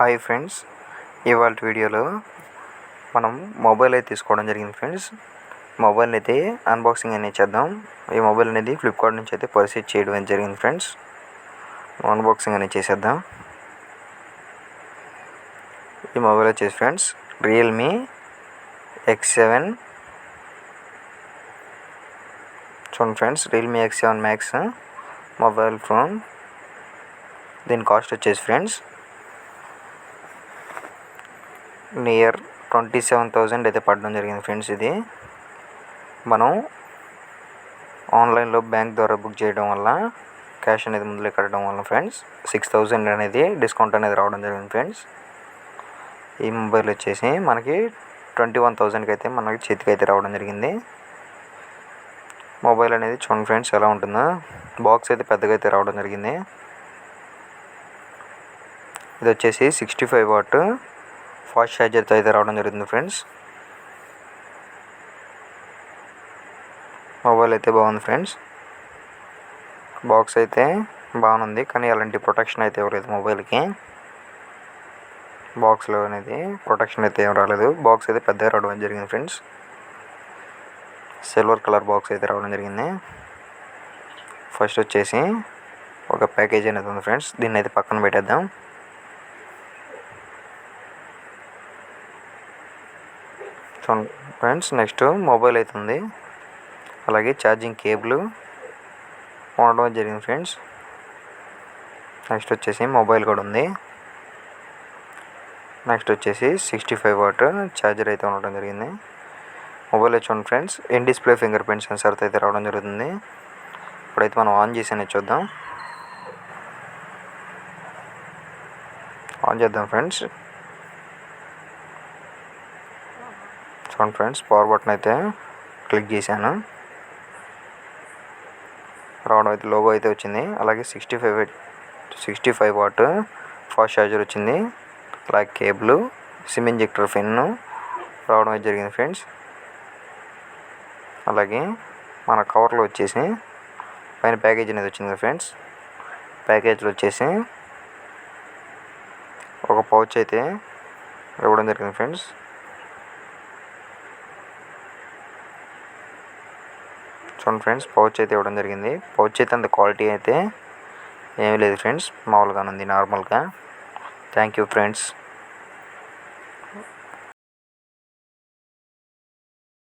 Hi friends, ఇవాళ వీడియోలో మనం మొబైల్ అయితే తీసుకోవడం జరిగింది ఫ్రెండ్స్. మొబైల్ అయితే అన్బాక్సింగ్ అనేది చేద్దాం. ఈ మొబైల్ అనేది ఫ్లిప్కార్ట్ నుంచి అయితే పర్చేజ్ చేయడం అనేది జరిగింది ఫ్రెండ్స్. అన్బాక్సింగ్ అనేది చేసేద్దాం. ఈ మొబైల్ వచ్చేసి ఫ్రెండ్స్ రియల్మీ X7 చూడండి friends, Realme X7 max mobile phone. దీని కాస్ట్ వచ్చేసి ఫ్రెండ్స్ నియర్ 27,000 అయితే పడడం జరిగింది ఫ్రెండ్స్. ఇది మనం ఆన్లైన్లో బ్యాంక్ ద్వారా బుక్ చేయడం వల్ల క్యాష్ అనేది ముందులే కట్టడం వల్ల ఫ్రెండ్స్ 6,000 అనేది డిస్కౌంట్ అనేది రావడం జరిగింది ఫ్రెండ్స్. ఈ మొబైల్ వచ్చేసి మనకి 21,000కి అయితే మనకి చేతికి అయితే రావడం జరిగింది. మొబైల్ అనేది చూడండి ఫ్రెండ్స్ ఎలా ఉంటుందో. బాక్స్ అయితే పెద్దగా అయితే రావడం జరిగింది. ఇది వచ్చేసి 65 వాట్ ఫాస్ట్ ఛార్జర్తో అయితే రావడం జరుగుతుంది ఫ్రెండ్స్. మొబైల్ అయితే బాగుంది ఫ్రెండ్స్. బాక్స్ అయితే బాగుంది, కానీ అలాంటి ప్రొటెక్షన్ అయితే ఇవ్వలేదు మొబైల్కి. బాక్స్లో అనేది ప్రొటెక్షన్ అయితే ఏం రాలేదు. బాక్స్ అయితే పెద్దగా రావడం జరిగింది ఫ్రెండ్స్. సిల్వర్ కలర్ బాక్స్ అయితే రావడం జరిగింది. ఫస్ట్ వచ్చేసి ఒక ప్యాకేజ్ అనేది ఉంది ఫ్రెండ్స్. దీన్ని అయితే పక్కన పెట్టేద్దాం. ఫ్రెండ్స్ నెక్స్ట్ మొబైల్ అయితే ఉంది, అలాగే ఛార్జింగ్ కేబుల్ ఉండడం జరిగింది ఫ్రెండ్స్. నెక్స్ట్ వచ్చేసి మొబైల్ కూడా ఉంది. నెక్స్ట్ వచ్చేసి 65 వాట్ ఛార్జర్ అయితే ఉండడం జరిగింది. మొబైల్ చూడండి friends, in display fingerprint సెన్సార్తో అయితే రావడం జరుగుతుంది. ఇప్పుడైతే మనం ఆన్ చేసి అనేది చూద్దాం. ఆన్ చేద్దాం ఫ్రెండ్స్. చూడండి ఫ్రెండ్స్, పవర్ బటన్ అయితే క్లిక్ చేశాను. రావడం అయితే లోగో అయితే వచ్చింది. అలాగే 65 వాట్ ఫాస్ట్ ఛార్జర్ వచ్చింది. అలాగే కేబుల్, సిమ్ ఇంజెక్టర్ పిన్ రావడం అయితే జరిగింది ఫ్రెండ్స్. అలాగే మన కవర్లో వచ్చేసి పైన ప్యాకేజ్ అనేది వచ్చింది ఫ్రెండ్స్. ప్యాకేజ్లో వచ్చేసి ఒక పౌచ్ అయితే ఇవ్వడం జరిగింది ఫ్రెండ్స్. చూడండి ఫ్రెండ్స్, పౌచ్ అయితే ఇవ్వడం జరిగింది. పౌచ్ అయితే అంత క్వాలిటీ అయితే ఏమీ లేదు ఫ్రెండ్స్, మామూలుగా ఉంది, నార్మల్గా. Thank you friends.